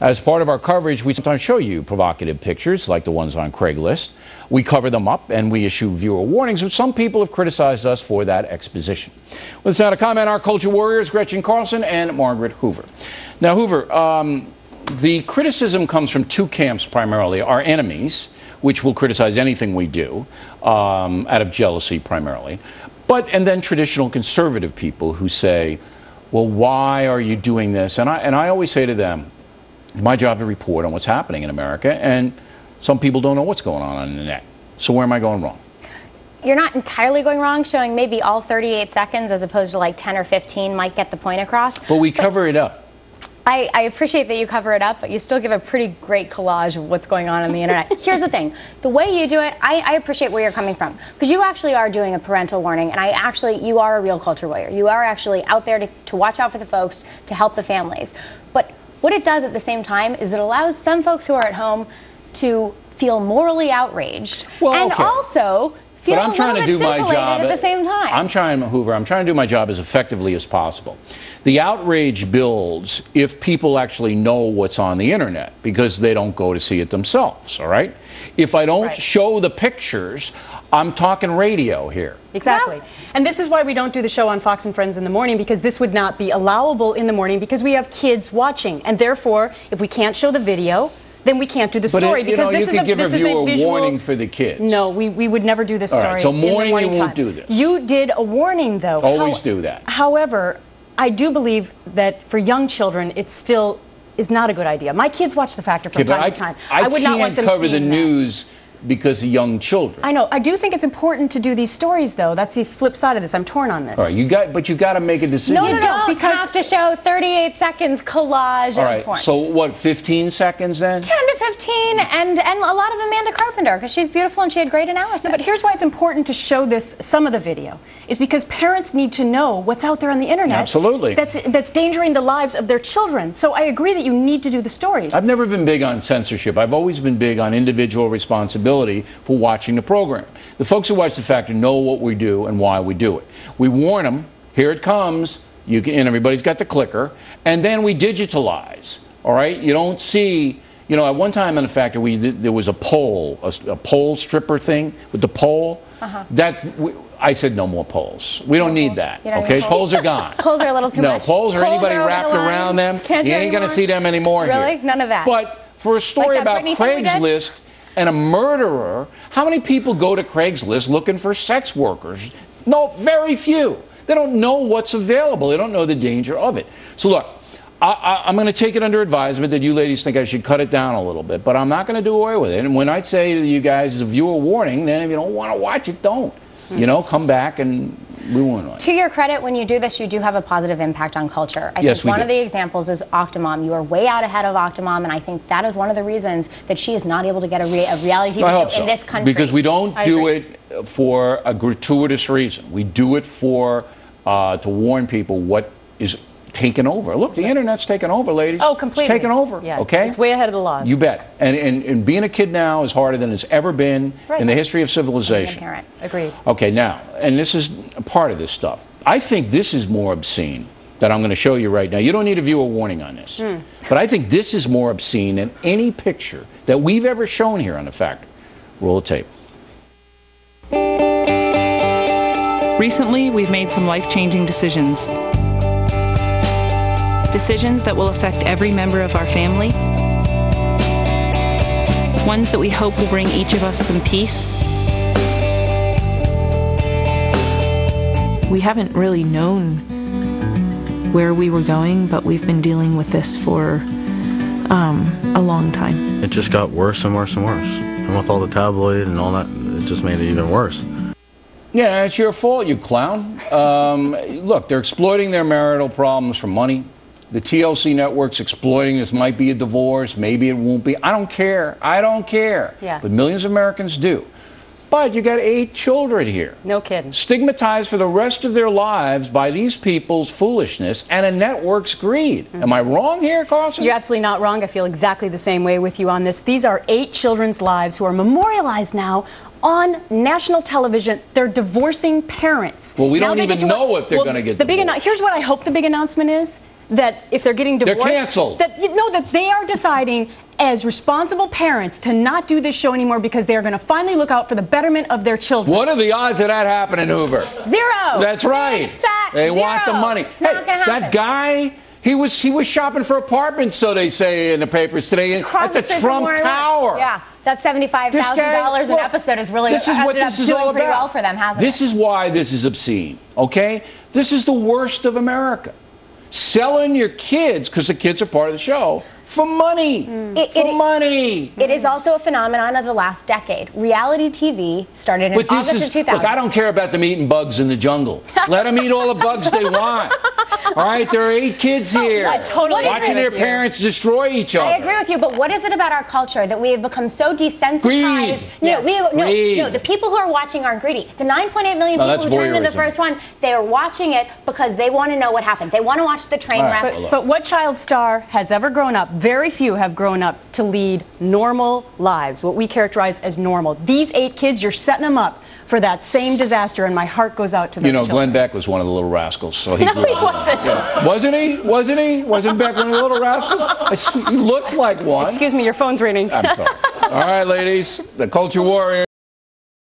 As part of our coverage, we sometimes show you provocative pictures like the ones on Craigslist. We cover them up and we issue viewer warnings, but some people have criticized us for that exposition. Let's now to comment our culture warriors, Gretchen Carlson and Margaret Hoover. Now, Hoover, the criticism comes from two camps primarily. Our enemies, which will criticize anything we do, out of jealousy primarily. And then traditional conservative people who say, well, why are you doing this? And I always say to them, it's my job to report on what's happening in America, and some people don't know what's going on the net. So where am I going wrong? You're not entirely going wrong. Showing maybe all 38 seconds as opposed to like 10 or 15 might get the point across. But we cover it up. I appreciate that you cover it up, but you still give a pretty great collage of what's going on the internet. Here's the thing. The way you do it, I appreciate where you're coming from. Because you actually are doing a parental warning, and you are a real culture warrior. You are actually out there to watch out for the folks, to help the families. But what it does at the same time is it allows some folks who are at home to feel morally outraged, and also feel a little bit scintillated at the same time. I'm trying to do my job as effectively as possible. The outrage builds if people actually know what's on the internet because they don't go to see it themselves, all right? If I don't show the pictures, I'm talking radio here. Exactly. Yeah. And this is why we don't do the show on Fox and Friends in the morning, because this would not be allowable in the morning because we have kids watching. And therefore, if we can't show the video, then we can't do the story, because you could give a viewer warning for the kids. No, we would never do this story. All right, so morning you won't do this. You did a warning, though. Always do that. However, I do believe that for young children, it still is not a good idea. My kids watch The Factor from time to time. I would not want them cover the news because of young children. I know. I do think it's important to do these stories, though. That's the flip side of this. I'm torn on this. All right, but you got to make a decision. No, you don't have to show 38 seconds collage of porn. So what, 15 seconds then? 10 to 15, and a lot of Amanda Carpenter, because she's beautiful and she had great analysis. No, but here's why it's important to show some of the video, is because parents need to know what's out there on the internet. Absolutely. That's endangering the lives of their children. So I agree that you need to do the stories. I've never been big on censorship. I've always been big on individual responsibility for watching the program. The folks who watch The Factor know what we do and why we do it. We warn them, here it comes, and everybody's got the clicker, and then we digitalize, all right? You don't see, at one time in The Factor, there was a pole, a pole stripper thing with the pole. I said no more poles. We don't need that, okay? Poles are gone. Poles are a little too much. No, poles or anybody wrapped around them, you ain't going to see them anymore here. Really? None of that? But for a story about Craigslist and a murderer, how many people go to Craigslist looking for sex workers? No, very few. They don't know what's available. They don't know the danger of it. So look, I'm going to take it under advisement that you ladies think I should cut it down a little bit, but I'm not going to do away with it. And when I say to you guys as a viewer warning, then if you don't want to watch it, don't. Come back and we won't watch. To your credit, when you do this, you do have a positive impact on culture. I think one of the examples is Octomom. You are way out ahead of Octomom, and I think that is one of the reasons that she is not able to get a reality TV show in this country. Because we don't do it for a gratuitous reason. We do it for to warn people what is taken over. Look, the internet's taken over, ladies. Oh, completely. It's taken over, okay? It's way ahead of the laws. You bet. And being a kid now is harder than it's ever been in the history of civilization. Agreed. Okay, now, and this is a part of this stuff. I think this is more obscene that I'm going to show you right now. You don't need a viewer warning on this. But I think this is more obscene than any picture that we've ever shown here on The Factor. Roll the tape. Recently, we've made some life-changing decisions. Decisions that will affect every member of our family. Ones that we hope will bring each of us some peace. We haven't really known where we were going, but we've been dealing with this for a long time. It just got worse and worse and worse. And with all the tabloid and all that, it just made it even worse. Yeah, it's your fault, you clown. Look, they're exploiting their marital problems for money. The TLC network's exploiting this. Might be a divorce, maybe it won't be. I don't care. I don't care. But millions of Americans do. But you got 8 children here. No kidding. Stigmatized for the rest of their lives by these people's foolishness and a network's greed. Am I wrong here, Carlson? You're absolutely not wrong. I feel exactly the same way with you on this. These are 8 children's lives who are memorialized now on national television. They're divorcing parents. Well, we don't even know if they're going to get divorced. Here's what I hope the big announcement is. that if they're getting divorced, they're canceled. That they are deciding as responsible parents to not do this show anymore because they are going to finally look out for the betterment of their children. What are the odds of that happening, Hoover? Zero. That's right. They want the money. Hey, that guy, he was shopping for apartments, so they say in the papers today, at the Trump Tower. Yeah, that $75,000 an episode is really this is what this is all about. Pretty well for them, hasn't this is why this is obscene. Okay, this is the worst of America. Selling your kids because the kids are part of the show. For money. For money. It is also a phenomenon of the last decade. Reality TV started in August of 2000. Look, I don't care about them eating bugs in the jungle. Let them eat all the bugs they want. All right, there are 8 kids here watching their parents destroy each other. I agree with you, but what is it about our culture that we have become so desensitized? Greed. No, the people who are watching aren't greedy. The 9.8 million people who turned into the first one, they are watching it because they want to know what happened. They want to watch the train wreck. But what child star has ever grown up? Very few have grown up to lead normal lives, what we characterize as normal. These 8 kids, you're setting them up for that same disaster, and my heart goes out to those children. Glenn Beck was one of the little rascals. So he no, he wasn't. Yeah. Wasn't he? Wasn't Beck one of the little rascals? He looks like one. Excuse me, your phone's ringing. I'm sorry. All right, ladies, the Culture Warrior.